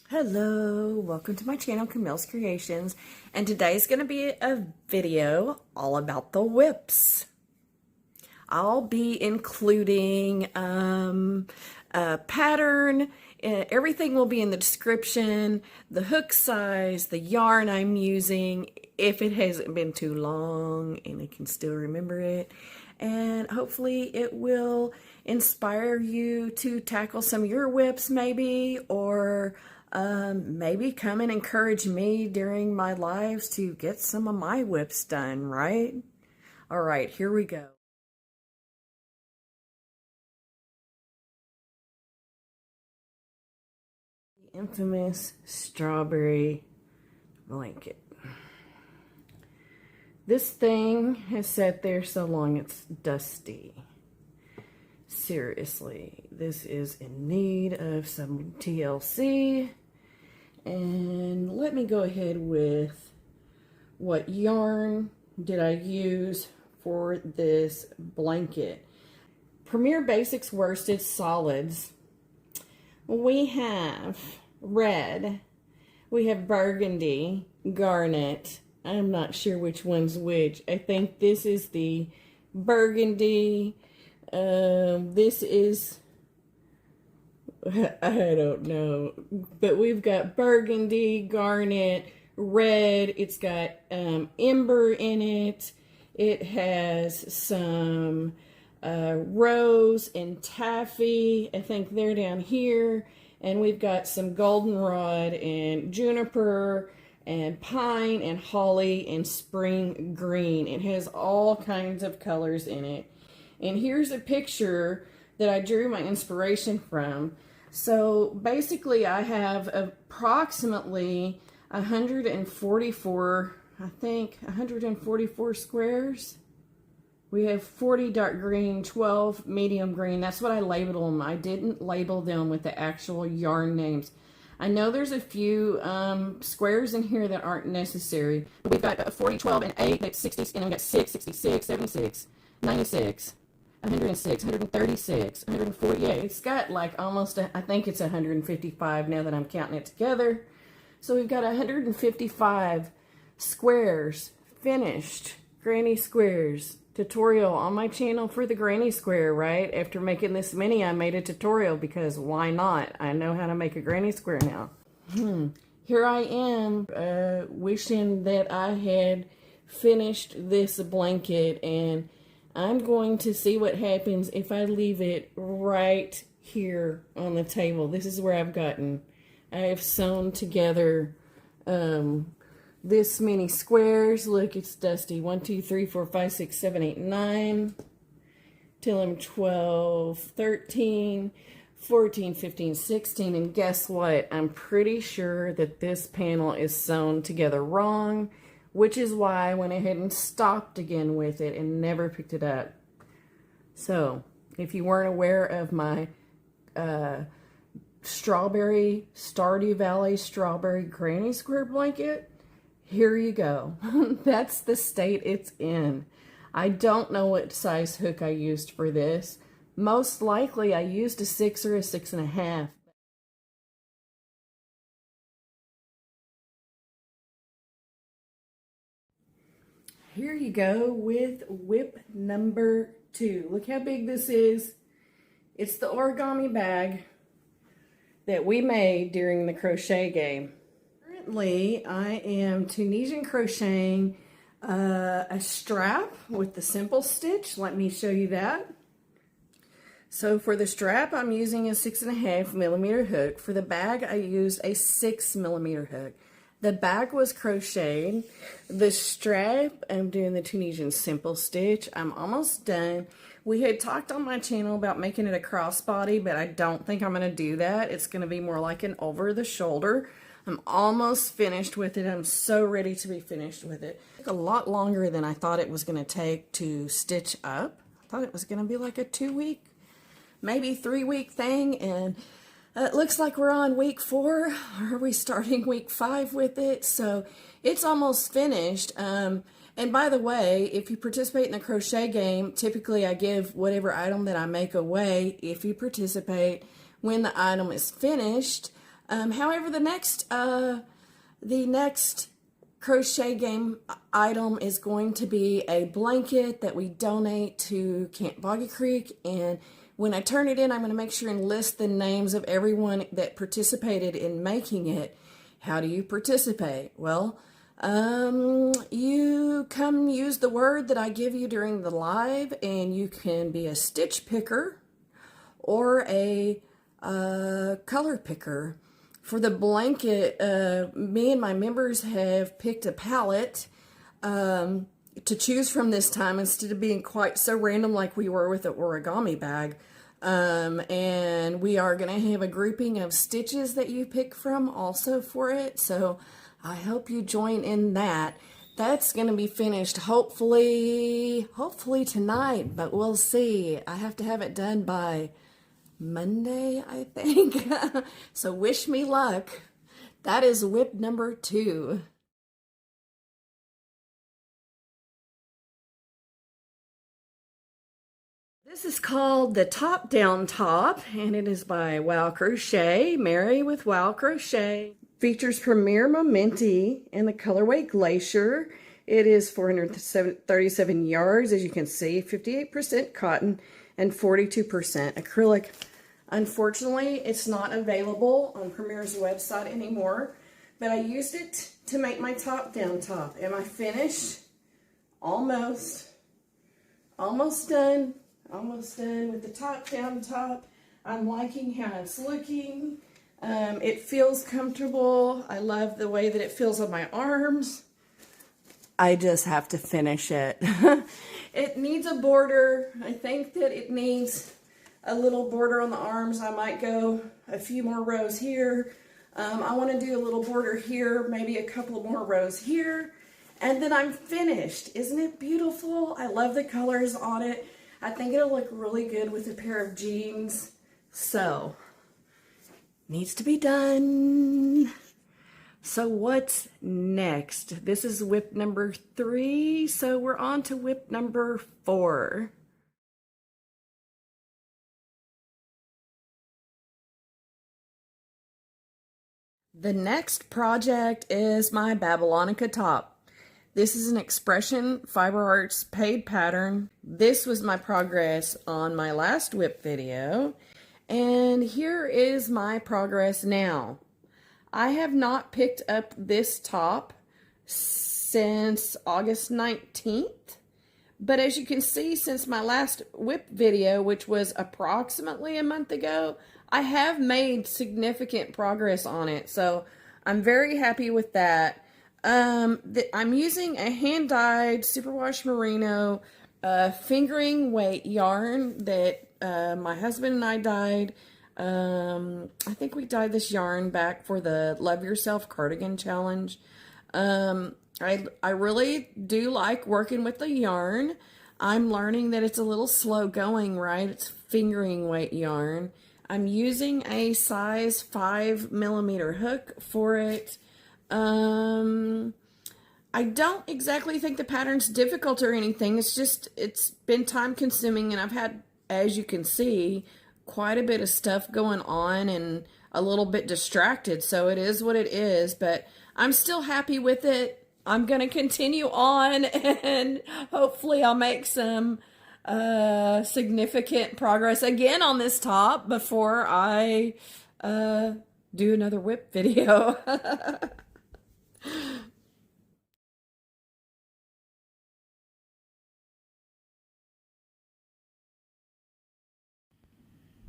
Hello, welcome to my channel, Camille's Creations, and today's going to be a video all about the whips. I'll be including a pattern, everything will be in the description, the hook size, the yarn I'm using, if it hasn't been too long and I can still remember it, and hopefully it will inspire you to tackle some of your whips maybe, or maybe come and encourage me during my lives to get some of my whips done, right? All right, here we go. The infamous strawberry blanket. This thing has sat there so long it's dusty. Seriously, this is in need of some TLC. And let me go ahead with what yarn did I use for this blanket. Premier Basics Worsted Solids. We have red, we have burgundy, garnet. I'm not sure which one's which. I think this is the burgundy. This is, I don't know, but we've got burgundy, garnet, red. It's got ember in it. It has some rose and taffy. I think they're down here. And we've got some goldenrod and juniper and pine and holly and spring green. It has all kinds of colors in it. And here's a picture that I drew my inspiration from. So basically I have approximately 144, I think 144 squares. We have 40 dark green, 12 medium green. That's what I labeled them. I didn't label them with the actual yarn names. I know there's a few squares in here that aren't necessary. We've got 40, 12, and 8, that's 60, and we've got 6, 66, 76, 96. 106, 136, 148. It's got like almost, I think it's 155 now that I'm counting it together. So we've got 155 squares finished, granny squares. Tutorial on my channel for the granny square, right? After making this mini, I made a tutorial because why not? I know how to make a granny square now. Here I am wishing that I had finished this blanket, and I'm going to see what happens if I leave it right here on the table. This is where I have sewn together this many squares. Look, it's dusty. 1, 2, 3, 4, 5, 6, 7, 8, 9. Till I'm 12, 13, 14, 15, 16. And guess what? I'm pretty sure that this panel is sewn together wrong, which is why I went ahead and stopped again with it and never picked it up. So, if you weren't aware of my Stardew Valley strawberry granny square blanket, here you go. That's the state it's in. I don't know what size hook I used for this. Most likely I used a 6 or a 6.5. Here you go with whip number 2. Look how big this is. It's the origami bag that we made during the crochet game. Currently, I am Tunisian crocheting a strap with the simple stitch. Let me show you that. So for the strap, I'm using a 6.5 millimeter hook. For the bag, I used a 6 millimeter hook. The bag was crocheted. The strap, I'm doing the Tunisian simple stitch. I'm almost done. We had talked on my channel about making it a crossbody, but I don't think I'm going to do that. It's going to be more like an over the shoulder. I'm almost finished with it. I'm so ready to be finished with it. It took a lot longer than I thought it was going to take to stitch up. I thought it was going to be like a 2-week, maybe 3-week thing, and it looks like we're on week 4, or are we starting week 5 with it? So it's almost finished. And by the way, if you participate in the crochet game, typically I give whatever item that I make away if you participate. When the item is finished, However, the next crochet game item is going to be a blanket that we donate to Camp Boggy Creek, and when I turn it in, I'm going to make sure and list the names of everyone that participated in making it. How do you participate? Well, you come use the word that I give you during the live, and you can be a stitch picker or a color picker. For the blanket, me and my members have picked a palette to choose from this time instead of being quite so random like we were with the origami bag. And we are going to have a grouping of stitches that you pick from also for it. So I hope you join in that. That's going to be finished hopefully tonight, but we'll see. I have to have it done by Monday, I think. So wish me luck. That is whip number 2. This is called the Top Down Top, and it is by Wow Crochet, Mary with Wow Crochet. Features Premier Momenti in the colorway Glacier. It is 437 yards, as you can see, 58% cotton and 42% acrylic. Unfortunately, it's not available on Premier's website anymore, but I used it to make my top down top. Am I finished? Almost done. Almost done with the top down top. I'm liking how it's looking. It feels comfortable. I love the way that it feels on my arms. I just have to finish it. It needs a border. I think that it needs a little border on the arms. I might go a few more rows here. I want to do a little border here, maybe a couple more rows here, and then I'm finished. Isn't it beautiful? I love the colors on it. I think it'll look really good with a pair of jeans. So, needs to be done. So what's next? This is whip number 3, so we're on to whip number 4. The next project is my Babylonica top. This is an Expression Fiber Arts paid pattern. This was my progress on my last whip video, and here is my progress now. I have not picked up this top since August 19th, but as you can see, since my last whip video, which was approximately a month ago, I have made significant progress on it, so I'm very happy with that. I'm using a hand-dyed superwash merino fingering weight yarn that my husband and I dyed. I think we dyed this yarn back for the Love Yourself Cardigan Challenge. I really do like working with the yarn. I'm learning that it's a little slow going, right? It's fingering weight yarn. I'm using a size 5mm hook for it. I don't exactly think the pattern's difficult or anything. It's just, it's been time consuming, and I've had, as you can see, quite a bit of stuff going on and a little bit distracted. So it is what it is, but I'm still happy with it. I'm going to continue on, and hopefully I'll make some significant progress again on this top before I do another whip video.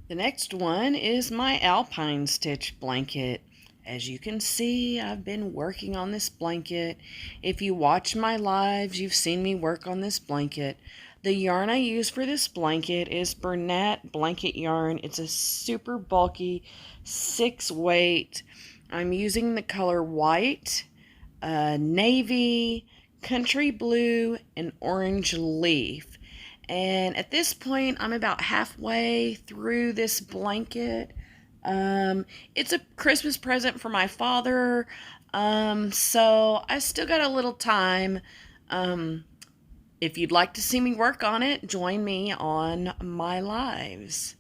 The next one is my Alpine Stitch blanket. As you can see, I've been working on this blanket. If you watch my lives, you've seen me work on this blanket. The yarn I use for this blanket is Bernat blanket yarn. It's a super bulky 6-weight. I'm using the color white, navy, country blue, and orange leaf. And at this point, I'm about halfway through this blanket. It's a Christmas present for my father, so I still got a little time. If you'd like to see me work on it, join me on my lives.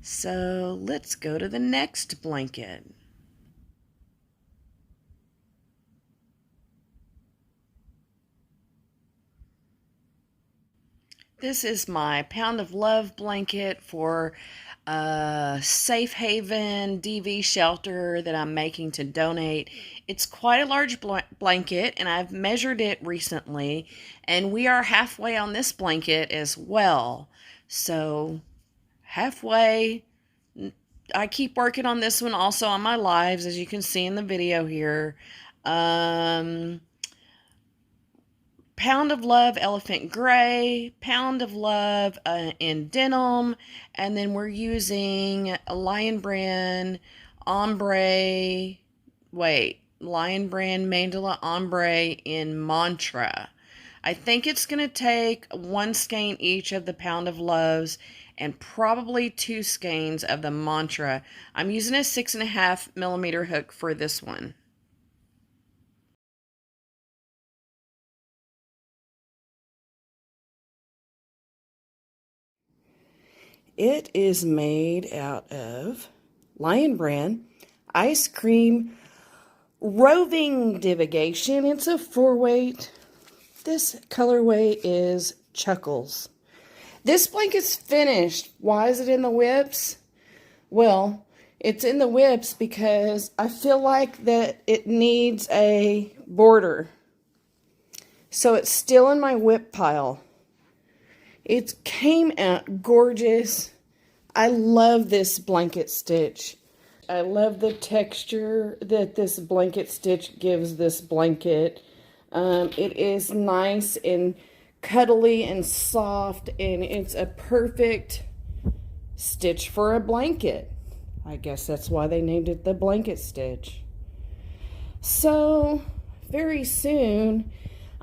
So let's go to the next blanket. This is my Pound of Love blanket for a safe haven DV shelter that I'm making to donate. It's quite a large blanket, and I've measured it recently, and we are halfway on this blanket as well. So, halfway. I keep working on this one also on my lives, as you can see in the video here. Pound of Love Elephant Gray, Pound of Love in denim, and then we're using a Lion Brand Lion Brand Mandala Ombre in Mantra. I think it's going to take 1 skein each of the Pound of Loves and probably 2 skeins of the Mantra. I'm using a 6.5 millimeter hook for this one. It is made out of Lion Brand Ice Cream Roving Divigation. It's a 4-weight. This colorway is Chuckles. This blanket's finished. Why is it in the whips? Well, it's in the whips because I feel like that it needs a border. So it's still in my whip pile. It came out gorgeous. I love this blanket stitch. I love the texture that this blanket stitch gives this blanket. It is nice and cuddly and soft, and it's a perfect stitch for a blanket. I guess that's why they named it the blanket stitch. So, very soon,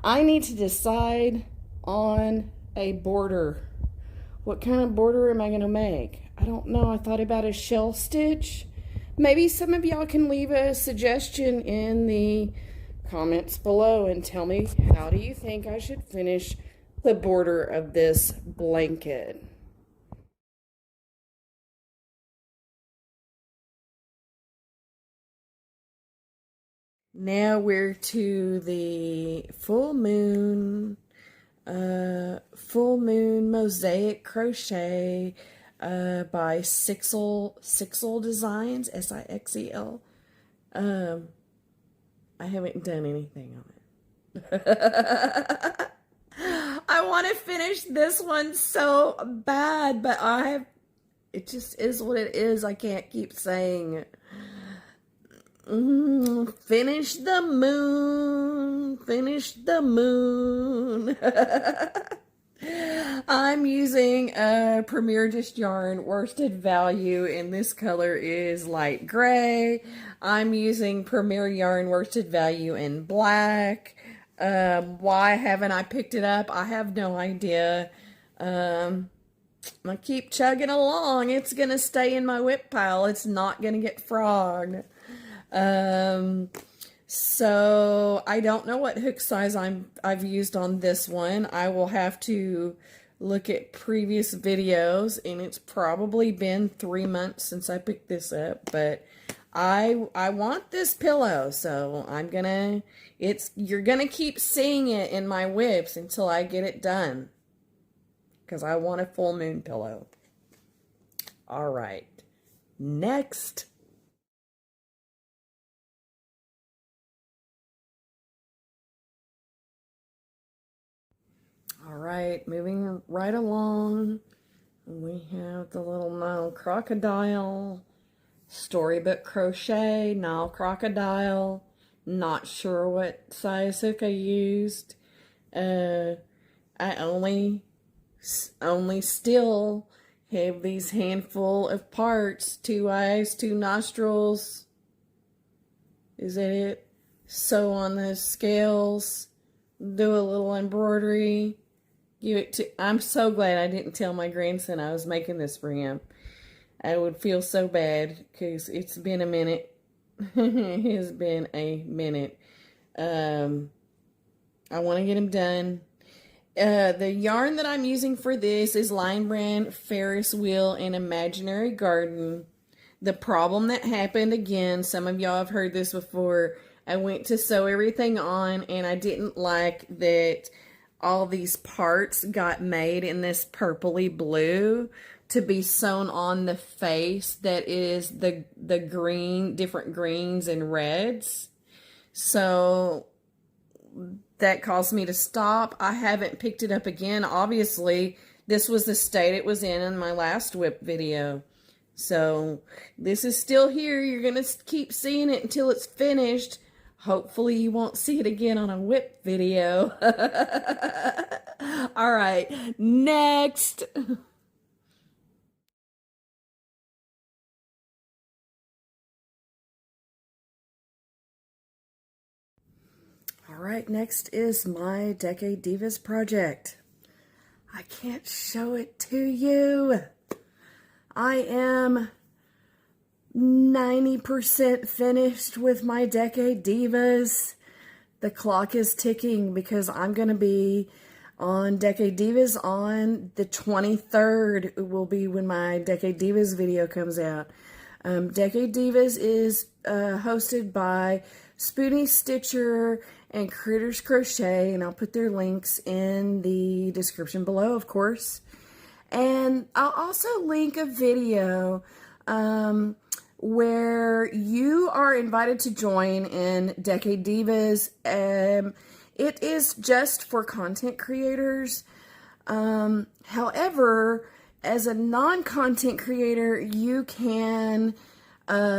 I need to decide on a border. What kind of border am I going to make? I don't know. I thought about a shell stitch. Maybe some of y'all can leave a suggestion in the comments below and tell me, how do you think I should finish the border of this blanket? Now we're to the full moon mosaic crochet by Sixel Designs, Sixel. I haven't done anything on it. I want to finish this one so bad, but it just is what it is. I can't keep saying finish the moon, finish the moon. I'm using a Premier Just Yarn worsted value, and this color is light gray. I'm using Premier Yarn worsted value in black. Why haven't I picked it up? I have no idea. I'm gonna keep chugging along. It's gonna stay in my whip pile. It's not gonna get frogged. So I don't know what hook size I've used on this one. I will have to look at previous videos, and it's probably been 3 months since I picked this up, but I want this pillow, so you're gonna keep seeing it in my whips until I get it done, because I want a full moon pillow. All right, next. All right, moving right along, we have the little Nile crocodile, storybook crochet, Nile crocodile. Not sure what size hook I used. I only still have these handful of parts: 2 eyes, 2 nostrils. Is that it? Sew on the scales, do a little embroidery. I'm so glad I didn't tell my grandson I was making this for him. I would feel so bad because it's been a minute. It has been a minute. I want to get him done. The yarn that I'm using for this is Lion Brand Ferris Wheel and Imaginary Garden. The problem that happened, again, some of y'all have heard this before. I went to sew everything on, and I didn't like that all these parts got made in this purpley blue to be sewn on the face that is the green, different greens and reds. So that caused me to stop. I haven't picked it up again. Obviously, this was the state it was in my last whip video. So this is still here. You're going to keep seeing it until it's finished. Hopefully you won't see it again on a whip video. All right, next. All right, next is my Decade Divas project. I can't show it to you. I am 90% finished with my Decade Divas. The clock is ticking because I'm going to be on Decade Divas on the 23rd. It will be when my Decade Divas video comes out. Decade Divas is hosted by Spoonie Stitcher and Critters Crochet, and I'll put their links in the description below, of course. And I'll also link a video where you are invited to join in Decade Divas. It is just for content creators. However, as a non-content creator, you can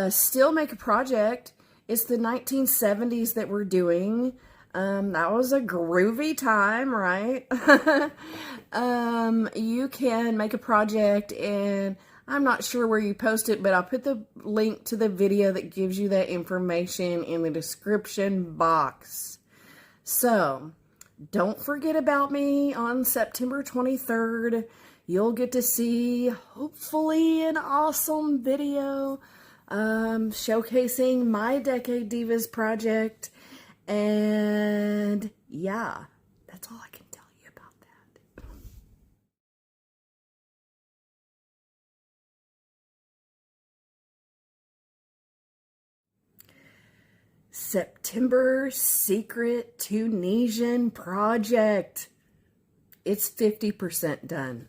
still make a project. It's the 1970s that we're doing. That was a groovy time, right? You can make a project, and I'm not sure where you post it, but I'll put the link to the video that gives you that information in the description box. So, don't forget about me on September 23rd. You'll get to see, hopefully, an awesome video showcasing my Decade Divas project. And yeah, that's all I can tell you about that. September Secret Tunisian project. It's 50% done.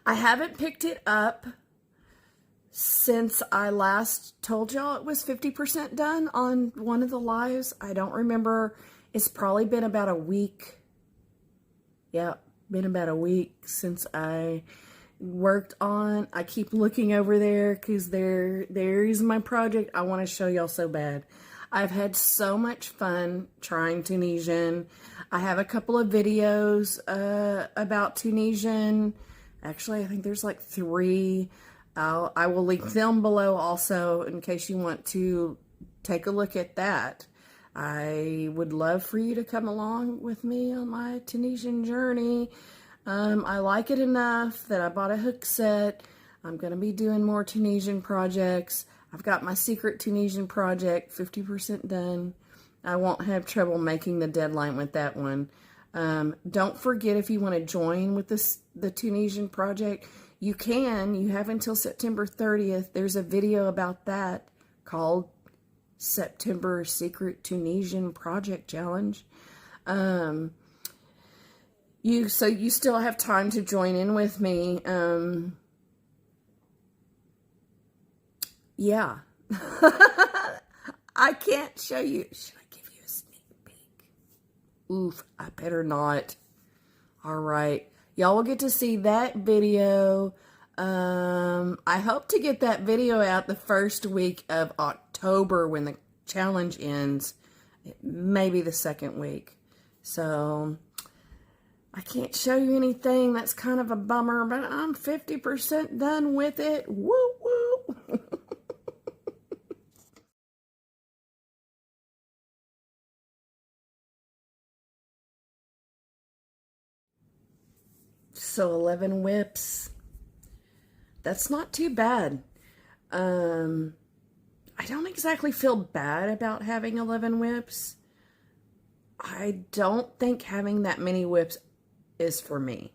I haven't picked it up since I last told y'all it was 50% done on one of the lives. I don't remember. It's probably been about a week. Yeah, been about a week since I worked on. I keep looking over there because there's my project I want to show y'all so bad. I've had so much fun trying Tunisian. I have a couple of videos about Tunisian. Actually, I think there's like 3. I will link them below also in case you want to take a look at that. I would love for you to come along with me on my Tunisian journey. I like it enough that I bought a hook set. I'm going to be doing more Tunisian projects. I've got my secret Tunisian project 50% done. I won't have trouble making the deadline with that one. Don't forget, if you want to join with the Tunisian project, you can. You have until September 30th. There's a video about that called September Secret Tunisian Project Challenge. You still have time to join in with me. Yeah. I can't show you. Should I give you a sneak peek? Oof, I better not. All right. Y'all will get to see that video. I hope to get that video out the first week of October when the challenge ends. Maybe the second week. So, I can't show you anything. That's kind of a bummer, but I'm 50% done with it. Woo woo! So 11 whips. That's not too bad. I don't exactly feel bad about having 11 whips. I don't think having that many whips is for me.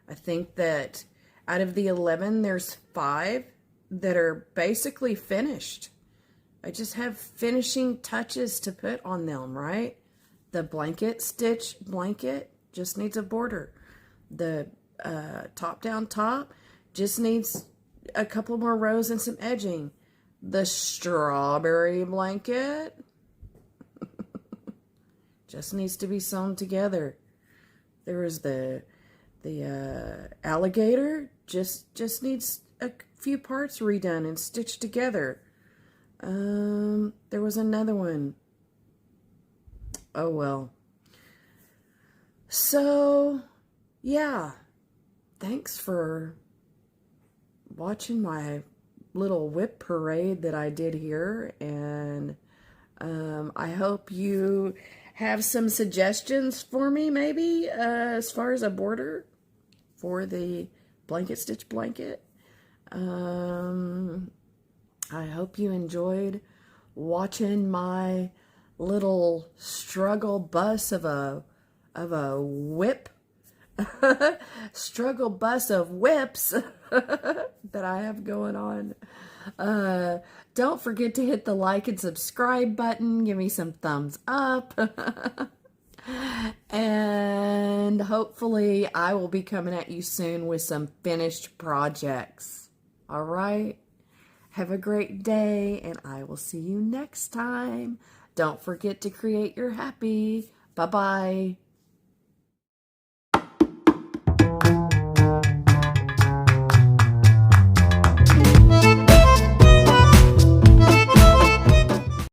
I think that out of the 11, there's 5 that are basically finished. I just have finishing touches to put on them, right? The blanket stitch blanket just needs a border. The top down top just needs a couple more rows and some edging. The strawberry blanket just needs to be sewn together. There is the alligator, just needs a few parts redone and stitched together. There was another one. Oh well. So, yeah. Thanks for watching my little whip parade that I did here, and I hope you have some suggestions for me, maybe, as far as a border for the blanket stitch blanket. I hope you enjoyed watching my little struggle bus of a whip, struggle bus of whips that I have going on. Don't forget to hit the like and subscribe button. Give me some thumbs up. And hopefully I will be coming at you soon with some finished projects. All right? Have a great day, and I will see you next time. Don't forget to create your happy. Bye-bye.